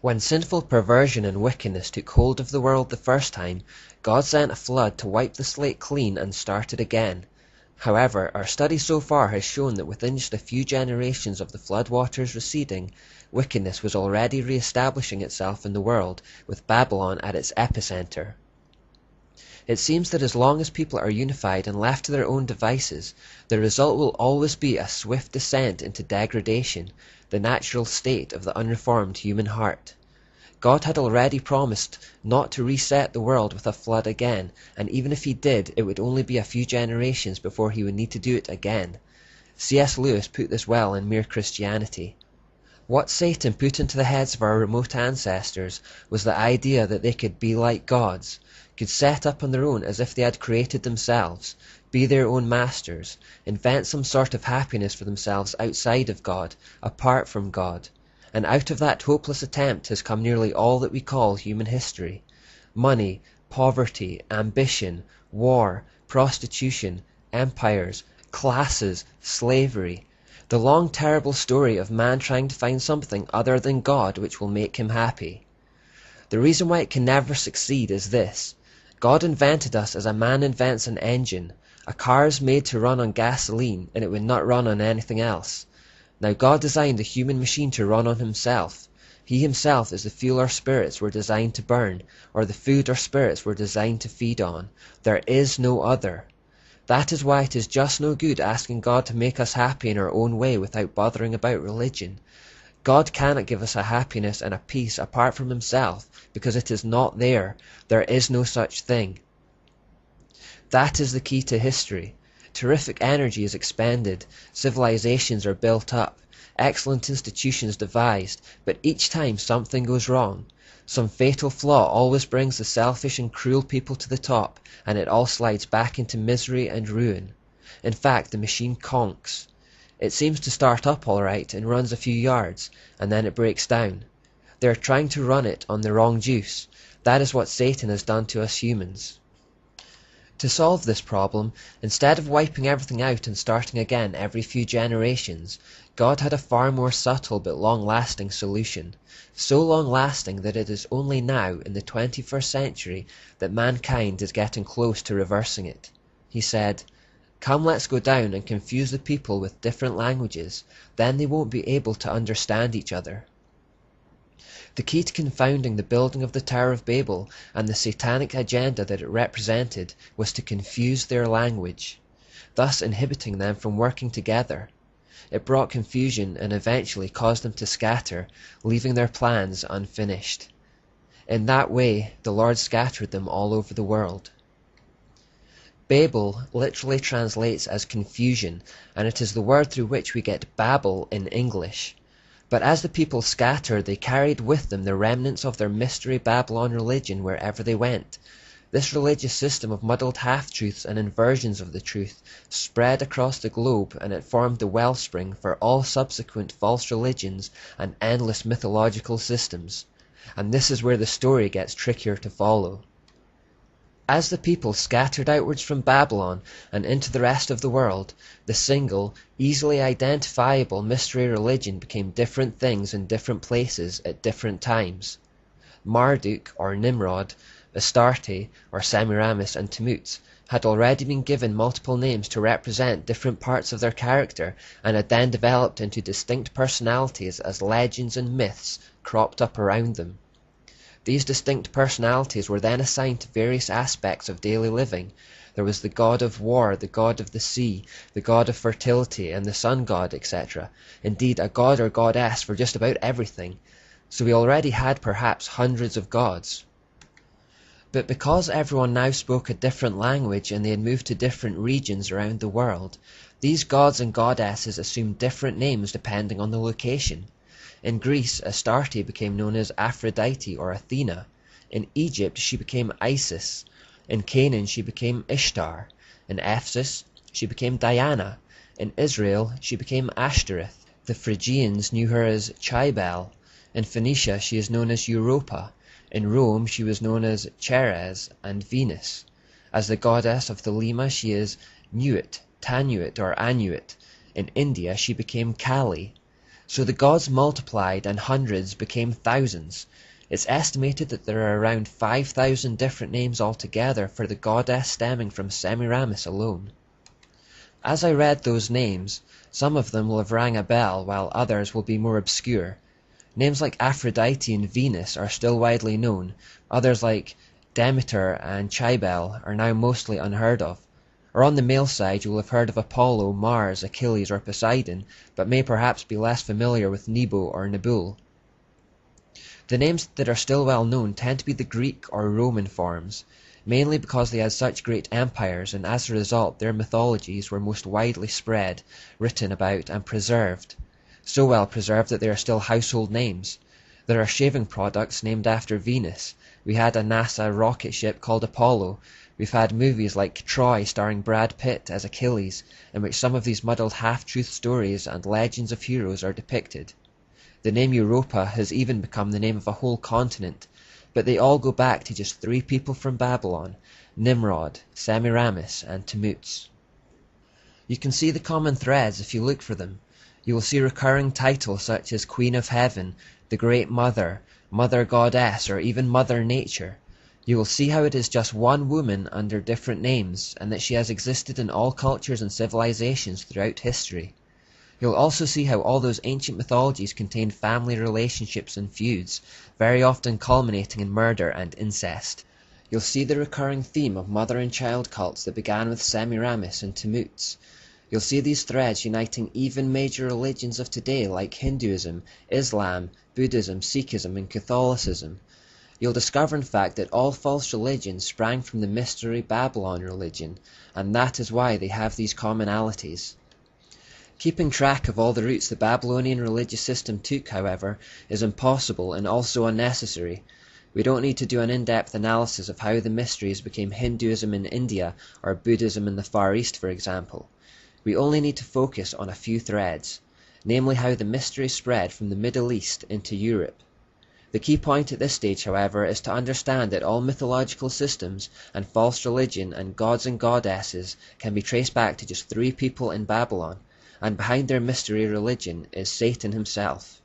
When sinful perversion and wickedness took hold of the world the first time, God sent a flood to wipe the slate clean and start it again. However, our study so far has shown that within just a few generations of the flood waters receding, wickedness was already re-establishing itself in the world, with Babylon at its epicenter. It seems that as long as people are unified and left to their own devices, the result will always be a swift descent into degradation, the natural state of the unreformed human heart. God had already promised not to reset the world with a flood again, and even if he did, it would only be a few generations before he would need to do it again. C.S. Lewis put this well in Mere Christianity. What Satan put into the heads of our remote ancestors was the idea that they could be like gods, could set up on their own as if they had created themselves, be their own masters, invent some sort of happiness for themselves outside of God, apart from God. And out of that hopeless attempt has come nearly all that we call human history. Money, poverty, ambition, war, prostitution, empires, classes, slavery. The long terrible story of man trying to find something other than God which will make him happy. The reason why it can never succeed is this. God invented us as a man invents an engine. A car is made to run on gasoline, and it would not run on anything else. Now God designed the human machine to run on himself. He himself is the fuel our spirits were designed to burn, or the food our spirits were designed to feed on. There is no other. That is why it is just no good asking God to make us happy in our own way without bothering about religion. God cannot give us a happiness and a peace apart from himself, because it is not there. There is no such thing. That is the key to history. Terrific energy is expended, civilizations are built up, excellent institutions devised, but each time something goes wrong. Some fatal flaw always brings the selfish and cruel people to the top, and it all slides back into misery and ruin. In fact, the machine conks. It seems to start up all right and runs a few yards, and then it breaks down. They are trying to run it on the wrong juice. That is what Satan has done to us humans. To solve this problem, instead of wiping everything out and starting again every few generations, God had a far more subtle but long-lasting solution. So long-lasting that it is only now, in the 21st century, that mankind is getting close to reversing it. He said, "Come, let's go down and confuse the people with different languages, then they won't be able to understand each other." The key to confounding the building of the Tower of Babel and the satanic agenda that it represented was to confuse their language, thus inhibiting them from working together. It brought confusion and eventually caused them to scatter, leaving their plans unfinished. In that way, the Lord scattered them all over the world. Babel literally translates as confusion, and it is the word through which we get Babel in English. But as the people scattered, they carried with them the remnants of their mystery Babylon religion wherever they went. This religious system of muddled half-truths and inversions of the truth spread across the globe, and it formed the wellspring for all subsequent false religions and endless mythological systems. And this is where the story gets trickier to follow. As the people scattered outwards from Babylon and into the rest of the world, the single, easily identifiable mystery religion became different things in different places at different times. Marduk or Nimrod, Astarte or Semiramis and Tammuz had already been given multiple names to represent different parts of their character, and had then developed into distinct personalities as legends and myths cropped up around them. These distinct personalities were then assigned to various aspects of daily living. There was the god of war, the god of the sea, the god of fertility, and the sun god, etc. Indeed, a god or goddess for just about everything. So we already had perhaps hundreds of gods. But because everyone now spoke a different language and they had moved to different regions around the world, these gods and goddesses assumed different names depending on the location. In Greece, Astarte became known as Aphrodite or Athena. In Egypt, she became Isis. In Canaan, she became Ishtar. In Ephesus, she became Diana. In Israel, she became Ashtoreth. The Phrygians knew her as Cybele. In Phoenicia, she is known as Europa. In Rome, she was known as Ceres and Venus. As the goddess of Thelema, she is Nuit, Tanuit, or Anuit. In India, she became Kali. So the gods multiplied and hundreds became thousands. It's estimated that there are around 5,000 different names altogether for the goddess stemming from Semiramis alone. As I read those names, some of them will have rang a bell while others will be more obscure. Names like Aphrodite and Venus are still widely known, others like Demeter and Cybele are now mostly unheard of. Or on the male side you will have heard of Apollo, Mars, Achilles or Poseidon, but may perhaps be less familiar with Nebo or Nebul. The names that are still well known tend to be the Greek or Roman forms, mainly because they had such great empires and as a result their mythologies were most widely spread, written about and preserved. So well preserved that they are still household names. There are shaving products named after Venus. We had a NASA rocket ship called Apollo. We've had movies like Troy starring Brad Pitt as Achilles, in which some of these muddled half-truth stories and legends of heroes are depicted. The name Europa has even become the name of a whole continent, but they all go back to just 3 people from Babylon: Nimrod, Semiramis, and Tammuz. You can see the common threads if you look for them. You will see recurring titles such as Queen of Heaven, the Great Mother, Mother Goddess, or even Mother Nature. You will see how it is just one woman under different names, and that she has existed in all cultures and civilizations throughout history. You'll also see how all those ancient mythologies contained family relationships and feuds, very often culminating in murder and incest. You'll see the recurring theme of mother and child cults that began with Semiramis and Tammuz. You'll see these threads uniting even major religions of today like Hinduism, Islam, Buddhism, Sikhism, and Catholicism. You'll discover in fact that all false religions sprang from the mystery Babylon religion, and that is why they have these commonalities. Keeping track of all the routes the Babylonian religious system took, however, is impossible and also unnecessary. We don't need to do an in-depth analysis of how the mysteries became Hinduism in India or Buddhism in the Far East, for example. We only need to focus on a few threads, namely how the mystery spread from the Middle East into Europe. The key point at this stage, however, is to understand that all mythological systems and false religion and gods and goddesses can be traced back to just 3 people in Babylon, and behind their mystery religion is Satan himself.